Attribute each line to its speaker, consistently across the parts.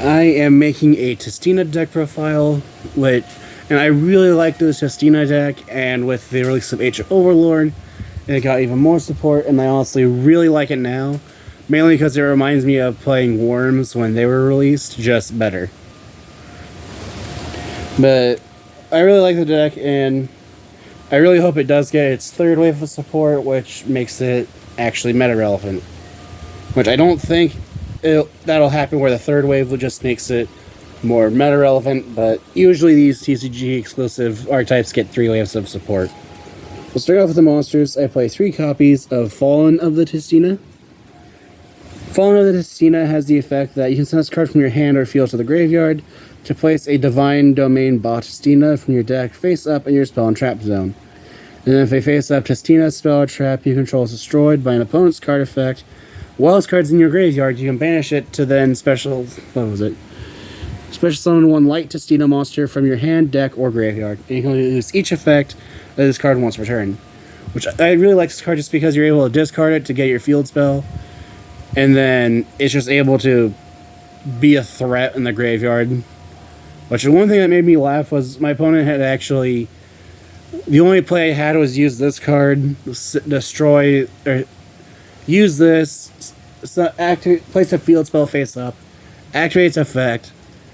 Speaker 1: I am making a Tistina deck profile, and I really like this Tistina deck, and with the release of Age of Overlord, it got even more support, and I honestly really like it now, mainly because it reminds me of playing Worms when they were released, just better. But I really like the deck, and I really hope it does get its third wave of support, which makes it actually meta-relevant. Which I don't think that'll happen, where the third wave just makes it more meta-relevant, but usually these TCG exclusive archetypes get 3 waves of support. We'll start off with the monsters. I play 3 copies of Fallen of the Tistina. Fallen of the Tistina has the effect that you can send this card from your hand or field to the graveyard to place a Divine Domain Tistina from your deck face up in your spell and trap zone. And then if a face up Tistina spell or trap you control is destroyed by an opponent's card effect, while this card's in your graveyard, you can banish it to then special summon 1 light Tistina monster from your hand, deck, or graveyard. And you can use each effect of this card once per turn. Which I really like this card just because you're able to discard it to get your field spell. And then it's just able to be a threat in the graveyard. Which the one thing that made me laugh was my opponent had actually... The only play I had was use this card, destroy... or use this, place a field spell face up, activates effect,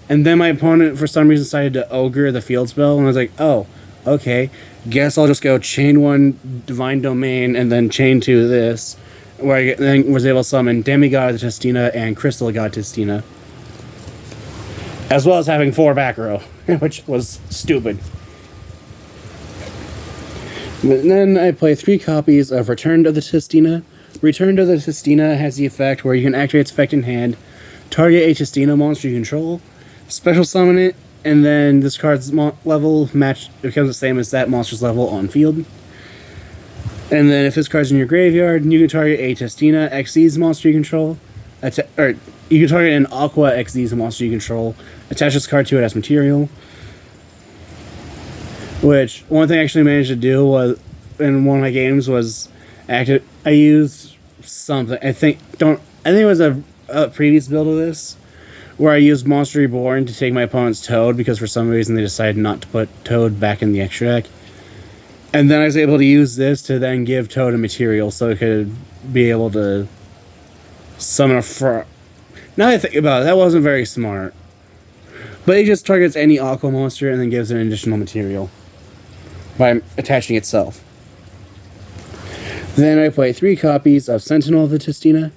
Speaker 1: and then my opponent for some reason decided to ogre the field spell, and I was like, oh, okay, guess I'll just go chain 1 Divine Domain and then chain 2 this, where I then was able to summon Demigod Tistina and Crystal God Tistina, as well as having 4 back row, which was stupid. But then I play 3 copies of Return to the Tistina. Return to the Tistina has the effect where you can activate its effect in hand, target a Tistina monster you control, special summon it, and then this card's level becomes the same as that monster's level on field. And then if this card's in your graveyard, you can target a Tistina Xyz monster you control, or you can target an Aqua Xyz monster you control, attach this card to it as material. Which, one thing I actually managed to do was, in one of my games, was I used something. I think it was a previous build of this where I used Monster Reborn to take my opponent's Toad because for some reason they decided not to put Toad back in the extra deck. And then I was able to use this to then give Toad a material so it could be able to summon a frog. Now that I think about it, that wasn't very smart. But it just targets any Aqua monster and then gives it an additional material by attaching itself. Then I play 3 copies of Sentinel of the Tistina.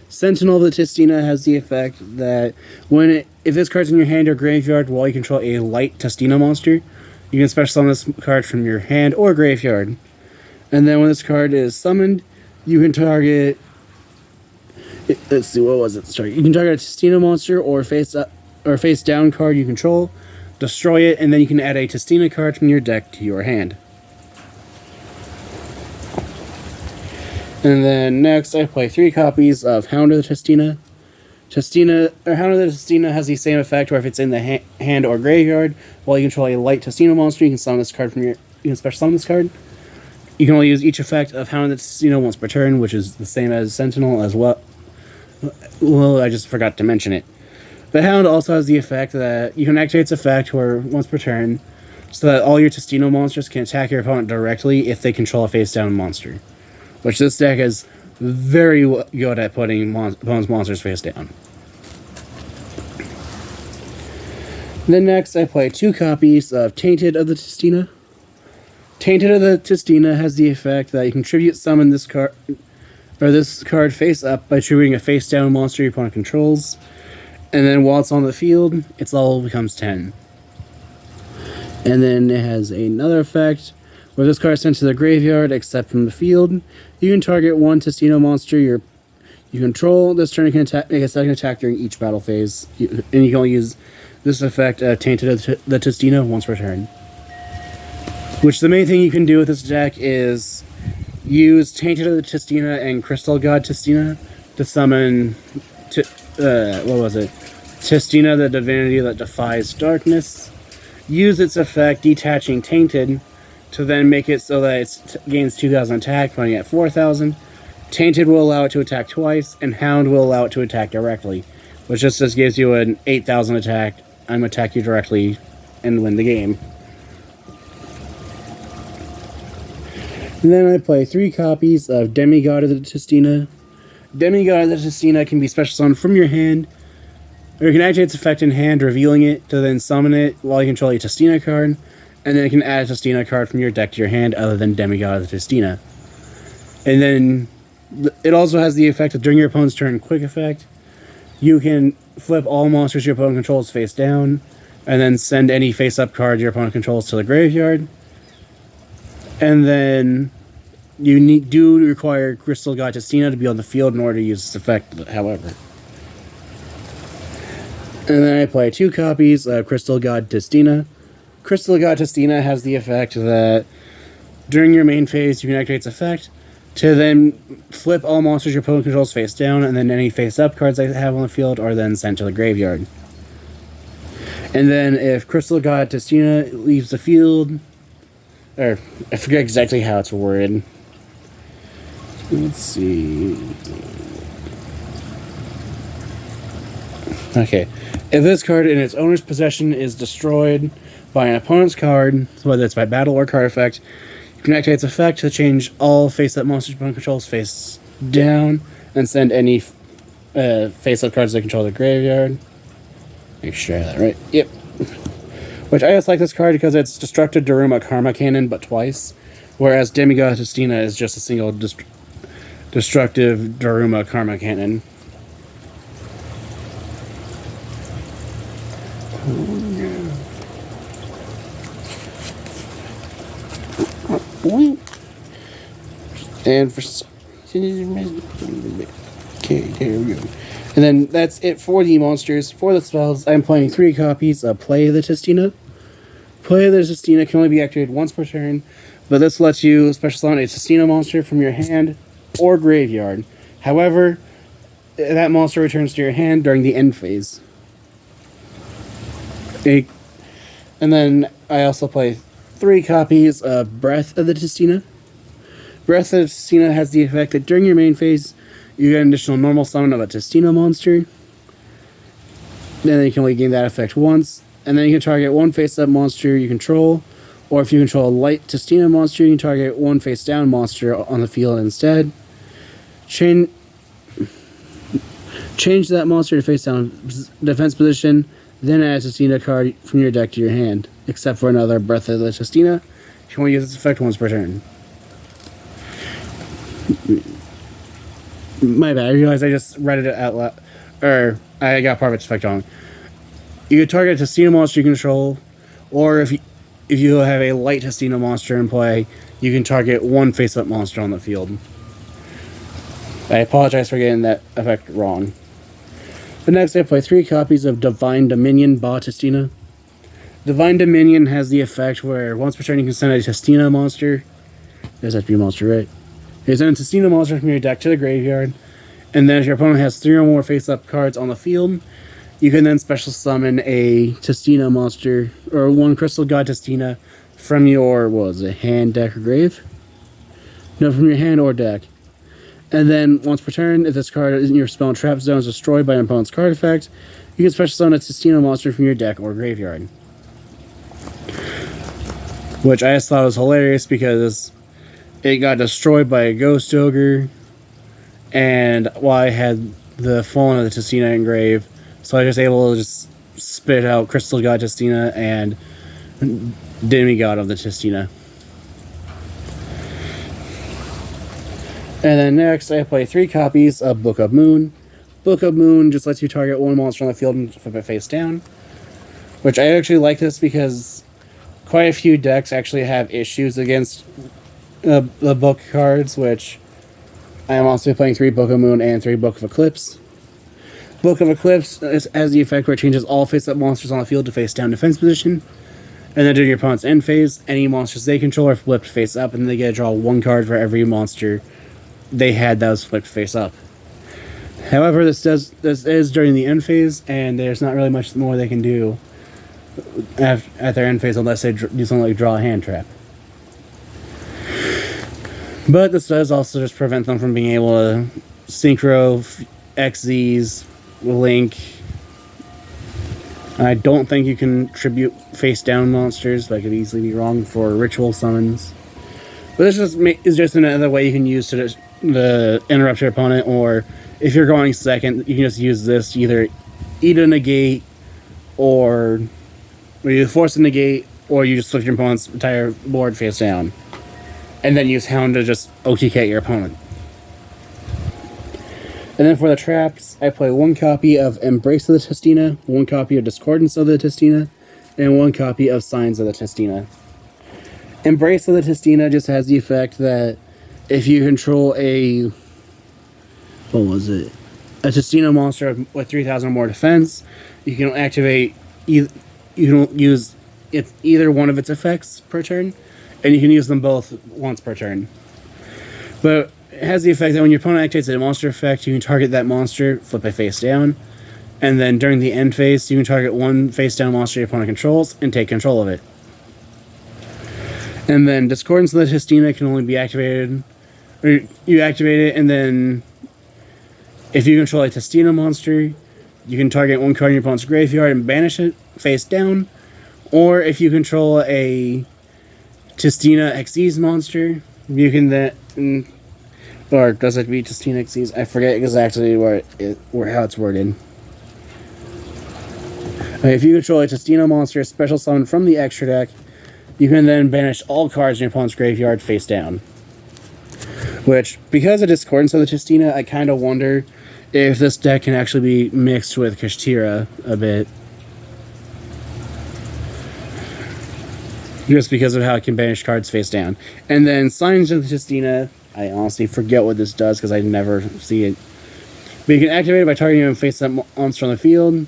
Speaker 1: Sentinel of the Tistina has the effect that if this card's in your hand or graveyard while you control a light Tistina monster, you can special summon this card from your hand or graveyard. And then when this card is summoned, you can target... Let's see, what was it? Sorry. You can target a Tistina monster or face down card you control, destroy it, and then you can add a Tistina card from your deck to your hand. And then next, I play 3 copies of Hound of the Tistina. Hound of the Tistina has the same effect where if it's in the hand or graveyard, while you control a light Tistina monster, you can summon this card you can special summon this card. You can only use each effect of Hound of the Tistina once per turn, which is the same as Sentinel as well. Well, I just forgot to mention it. The Hound also has the effect that you can activate its effect where once per turn, so that all your Tistina monsters can attack your opponent directly if they control a face-down monster. Which this deck is very good at putting opponent's monsters face down. Then next, I play 2 copies of Tainted of the Tistina. Tainted of the Tistina has the effect that you can tribute summon this card face up by tributing a face down monster your opponent controls, and then while it's on the field, its level becomes 10. And then it has another effect where this card is sent to the graveyard except from the field. You can target 1 Tistina monster you control. This turn you can make a second attack during each battle phase, and you can only use this effect Tainted of the Tistina once per turn. Which the main thing you can do with this deck is use Tainted of the Tistina and Crystal God Tistina to summon Tistina, the divinity that defies darkness. Use its effect detaching Tainted to then make it so that it gains 2,000 attack, running at 4,000. Tainted will allow it to attack twice, and Hound will allow it to attack directly, which just gives you an 8,000 attack. I'm attack you directly and win the game. And then I play 3 copies of Demigod of the Tistina. Demigod of the Tistina can be special summoned from your hand, or you can activate its effect in hand, revealing it to then summon it while you control a Tistina card, and then you can add a Tistina card from your deck to your hand other than Demigod of the Tistina. And then it also has the effect of during your opponent's turn quick effect, you can flip all monsters your opponent controls face down, and then send any face-up card your opponent controls to the graveyard. And then you do require Crystal God Tistina to be on the field in order to use this effect, however. And then I play 2 copies of Crystal God Tistina. Crystal God Tistina has the effect that during your main phase, you can activate its effect to then flip all monsters your opponent controls face down, and then any face-up cards they have on the field are then sent to the graveyard. And then if Crystal God Tistina leaves the field, or I forget exactly how it's worded. Let's see. Okay. If this card in its owner's possession is destroyed by an opponent's card, whether it's by battle or card effect, you can activate its effect to change all face-up monsters your opponent controls face down and send any face-up cards they control to the graveyard. Make sure I have that right. Yep. Which I just like this card because it's Destructive Daruma Karma Cannon, but twice. Whereas Demigod Tistina is just a single Destructive Daruma Karma Cannon. And for okay, here we go. And then that's it for the monsters. For the spells, I'm playing 3 copies of Play the Tistina. Play the Tistina can only be activated once per turn, but this lets you special summon a Tistina monster from your hand or graveyard. However, that monster returns to your hand during the end phase. And then I also play 3 copies of Breath of the Tistina. Breath of the Tistina has the effect that during your main phase, you get an additional normal summon of a Tistina monster. Then you can only gain that effect once. And then you can target 1 face-up monster you control. Or if you control a light Tistina monster, you can target 1 face-down monster on the field instead. Change that monster to face-down defense position. Then add a Tistina card from your deck to your hand. Except for another Breath of the Tistina. You can only use this effect once per turn. My bad, I realized I just read it out loud. Or, I got part of its effect wrong. You can target a Tistina monster you control, or if you have a light Tistina monster in play, you can target 1 face-up monster on the field. I apologize for getting that effect wrong. But next I play 3 copies of Divine Dominion Ba Tistina. Divine Dominion has the effect where once per turn you can send a Tistina monster. There's that to be a monster, right? You send a Tistina monster from your deck to the graveyard, and then if your opponent has 3 or more face-up cards on the field, you can then special summon a Tistina monster, or 1 Crystal God Tistina from your, what was it, hand, deck, or grave? No, from your hand or deck. And then, once per turn, if this card in your spell and trap zone is destroyed by an opponent's card effect, you can special summon a Tistina monster from your deck or graveyard. Which I just thought was hilarious because it got destroyed by a Ghost Ogre, and while I had the Fallen of the Tistina engraved, so I was able to just spit out Crystal God Tistina and Demigod of the Tistina. And then next, I play 3 copies of Book of Moon. Book of Moon just lets you target 1 monster on the field and flip it face down. Which I actually like this because quite a few decks actually have issues against the book cards, which I am also playing 3 Book of Moon and 3 Book of Eclipse. Book of Eclipse has the effect where it changes all face-up monsters on the field to face-down defense position. And then during your opponent's end phase, any monsters they control are flipped face-up, and they get to draw 1 card for every monster they had that was flipped face-up. However, this is during the end phase, and there's not really much more they can do at their end phase unless they do something like draw a hand trap. But this does also just prevent them from being able to synchro XZs, Link, I don't think you can tribute face down monsters, but I could easily be wrong for ritual summons. But this is just another way you can use to interrupt your opponent, or if you're going second, you can just use this to either eat a negate, or you force a negate, or you just flip your opponent's entire board face down. And then use Hound to just OTK your opponent. And then for the traps, I play 1 copy of Embrace of the Tistina, 1 copy of Discordance of the Tistina, and 1 copy of Signs of the Tistina. Embrace of the Tistina just has the effect that if you control a Tistina monster with 3,000 or more defense, you can activate you can use either one of its effects per turn, and you can use them both once per turn. But it has the effect that when your opponent activates a monster effect, you can target that monster, flip it face down, and then during the end phase, you can target 1 face down monster your opponent controls and take control of it. And then Discordance of the Tistina can only be activated, or you activate it, and then if you control a Tistina monster, you can target 1 card in your opponent's graveyard and banish it face down. Or if you control a Tistina Xyz monster, you can then, or does it be Tistina Xyz? I forget exactly how it's worded. If you control a Tistina monster special summon from the extra deck, you can then banish all cards in your opponent's graveyard face down. Which, because of Discordance of the Tistina, I kind of wonder if this deck can actually be mixed with Kashtira a bit. Just because of how it can banish cards face down. And then Signs of the Tistina, I honestly forget what this does because I never see it. But you can activate it by targeting a face-up monster on the field.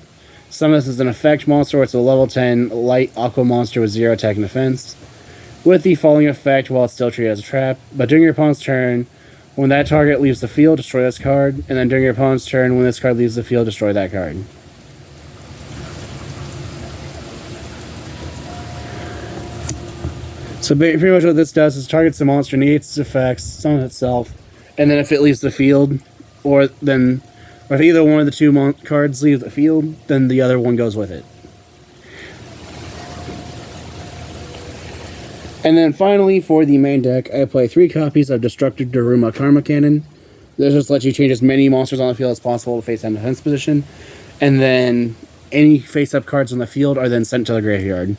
Speaker 1: Summon this as an effect monster, or it's a level 10 light aqua monster with 0 attack and defense, with the following effect while it's still treated as a trap. But during your opponent's turn, when that target leaves the field, destroy this card, and then during your opponent's turn, when this card leaves the field, destroy that card. So pretty much what this does is targets the monster, negates its effects, summons itself, and then if it leaves the field, or if either one of the 2 cards leave the field, then the other one goes with it. And then finally, for the main deck, I play 3 copies of Destructive Daruma Karma Cannon. This just lets you change as many monsters on the field as possible to face down defense position. And then any face-up cards on the field are then sent to the graveyard.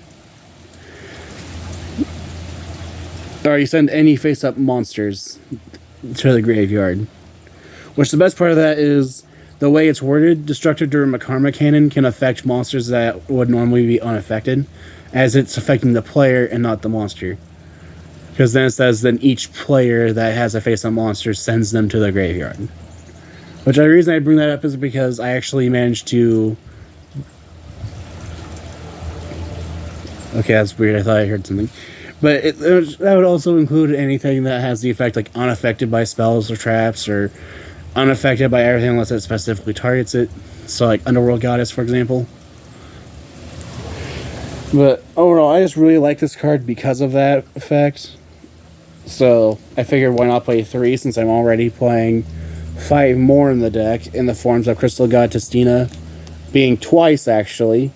Speaker 1: Or you send any face-up monsters to the graveyard. Which the best part of that is the way it's worded. Destructive Daruma Karma Cannon can affect monsters that would normally be unaffected, as it's affecting the player and not the monster. Because then it says that each player that has a face-up monster sends them to the graveyard. Which the reason I bring that up is because I actually managed to... Okay, that's weird. I thought I heard something. But that would also include anything that has the effect like unaffected by spells or traps, or unaffected by everything unless it specifically targets it. So like Underworld Goddess, for example. But overall, I just really like this card because of that effect. So I figured why not play 3 since I'm already playing 5 more in the deck in the forms of Crystal God Tistina being twice actually.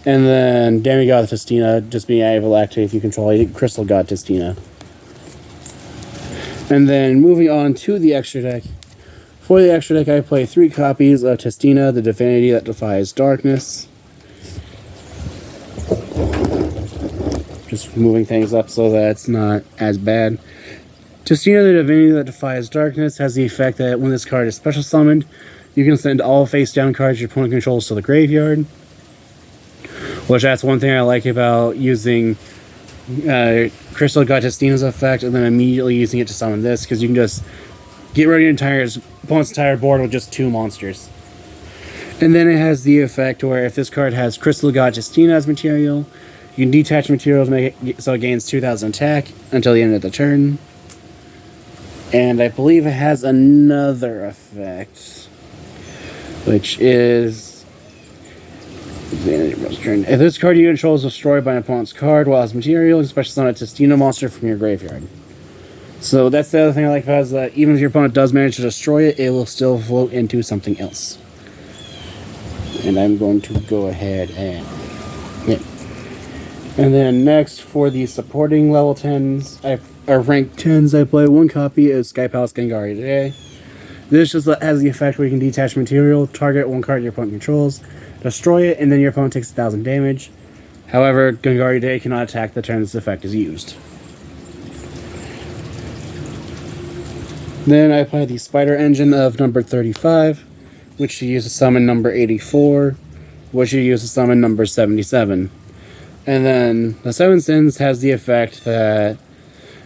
Speaker 1: And then Demigod Tistina just being able to activate if you control a Crystal God Tistina. And then moving on to the extra deck. For the extra deck, I play 3 copies of Tistina, the Divinity that Defies Darkness. Just moving things up so that it's not as bad. Tistina, the Divinity that Defies Darkness has the effect that when this card is special summoned, you can send all face-down cards your opponent controls to the graveyard. Which that's one thing I like about using Crystal God Tistina's effect and then immediately using it to summon this, because you can just get rid of your opponent's entire board with just 2 monsters. And then it has the effect where if this card has Crystal God Tistina as material, you can detach material to make it so it gains 2,000 attack until the end of the turn. And I believe it has another effect, which is... If this card you control is destroyed by an opponent's card while it's material, you special summon a Tistina monster from your graveyard. So that's the other thing I like about it, is that even if your opponent does manage to destroy it, it will still float into something else. And I'm going to go ahead and... Yeah. And then next, for the supporting level 10s, or rank 10s, I play one copy of Sky Palace Gangari today. This just has the effect where you can detach material, target one card your opponent controls, destroy it, and then your opponent takes 1,000 damage. However, Gangari Day cannot attack the turn this effect is used. Then I play the Spider Engine of number 35, which you use to summon number 84, which you use to summon number 77. And then the Seven Sins has the effect that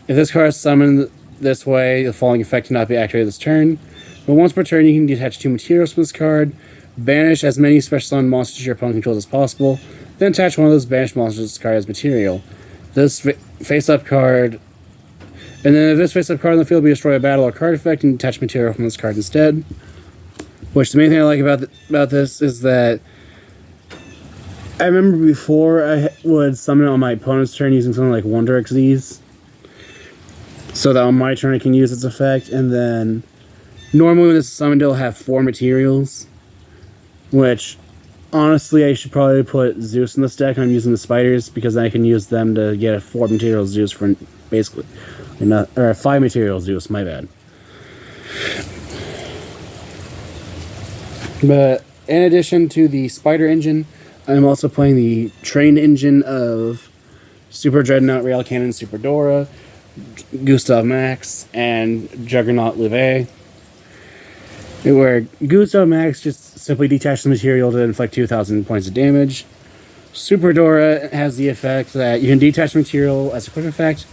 Speaker 1: if this card is summoned this way, the following effect cannot be activated this turn. But once per turn, you can detach 2 materials from this card, banish as many special summon monsters your opponent controls as possible, then attach one of those banished monsters to this card as material. This face-up card, and then if this face-up card on the field be destroy a battle or card effect, and detach material from this card instead. Which the main thing I like about this is that I remember before I would summon it on my opponent's turn using something like Wonder XZs, so that on my turn I can use its effect, and then normally when this is summoned it'll have 4 materials, which honestly I should probably put Zeus in this deck. I'm using the spiders because then I can use them to get a 4 material Zeus for basically, or a 5 material Zeus, my bad. But in addition to the Spider Engine, I'm also playing the Train Engine of Super Dreadnought, Rail Cannon, Super Dora, Gustav Max, and Juggernaut Livet. Where Gustav Max just simply detaches the material to inflict 2,000 points of damage. Super Dora has the effect that you can detach material as a quick effect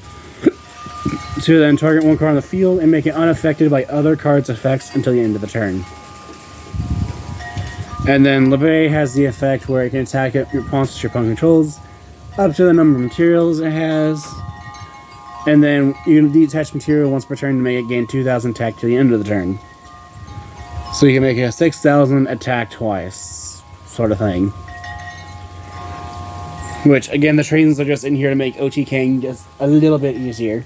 Speaker 1: to then target one card on the field and make it unaffected by other cards' effects until the end of the turn. And then Livet has the effect where it can attack your monsters your opponent controls up to the number of materials it has. And then you can detach material once per turn to make it gain 2,000 attack to the end of the turn. So you can make it a 6,000 attack twice sort of thing. Which, again, the trains are just in here to make OTKing just a little bit easier.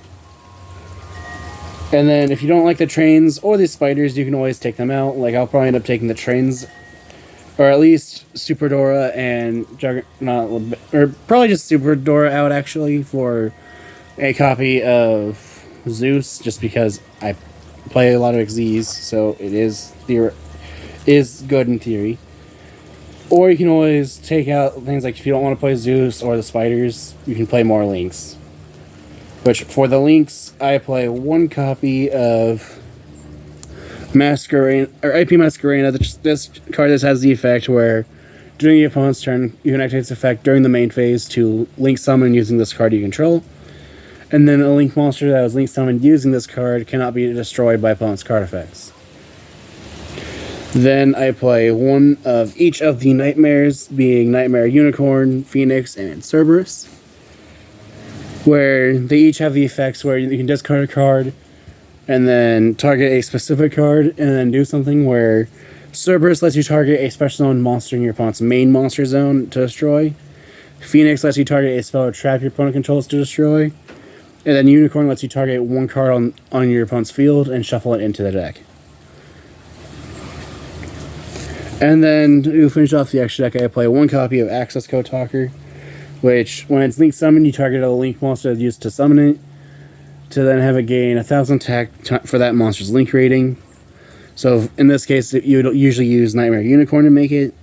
Speaker 1: And then if you don't like the trains or the spiders, you can always take them out. Like, I'll probably end up taking the trains, or at least Super Dora and Juggernaut, or probably just Super Dora out, actually, for a copy of Zeus, just because I play a lot of XZs, so it is good in theory. Or you can always take out things like if you don't want to play Zeus or the spiders, you can play more Lynx. Which, for the Lynx, I play one copy of Masquerade, or IP Masquerade. This card has the effect where during your opponent's turn, you can activate its effect during the main phase to Link summon using this card you control. And then a Link monster that was Link summoned using this card cannot be destroyed by opponent's card effects. Then I play one of each of the Nightmares, being Nightmare Unicorn, Phoenix, and Cerberus, where they each have the effects where you can discard a card and then target a specific card and then do something, where Cerberus lets you target a special zone monster in your opponent's main monster zone to destroy. Phoenix lets you target a spell or trap your opponent controls to destroy. And then Unicorn lets you target one card on your opponent's field and shuffle it into the deck. And then to finish off the extra deck, I play one copy of Access Code Talker, which, when it's Link summoned, you target a Link monster that's used to summon it, to then have it gain 1,000 attack for that monster's Link rating. So in this case, you would usually use Nightmare Unicorn to make it,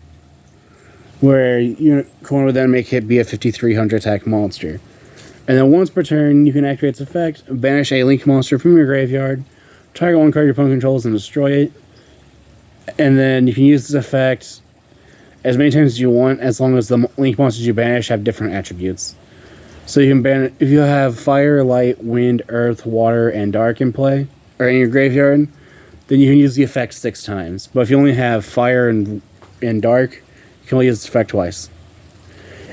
Speaker 1: where Unicorn would then make it be a 5,300 attack monster. And then once per turn, you can activate its effect, banish a Link monster from your graveyard, target one card your opponent controls and destroy it. And then you can use this effect as many times as you want, as long as the Link monsters you banish have different attributes. So you can banish, if you have fire, light, wind, earth, water, and dark in play, or in your graveyard, then you can use the effect 6 times. But if you only have fire and dark, you can only use this effect twice.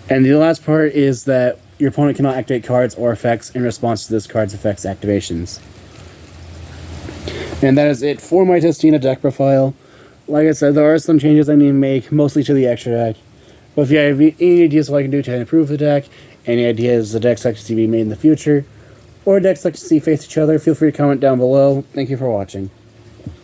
Speaker 1: And the last part is that your opponent cannot activate cards or effects in response to this card's effects activations. And that is it for my Tistina deck profile. Like I said, there are some changes I need to make, mostly to the extra deck. But if you have any ideas what I can do to improve the deck, any ideas the decks like to see be made in the future, or decks like to see face each other, feel free to comment down below. Thank you for watching.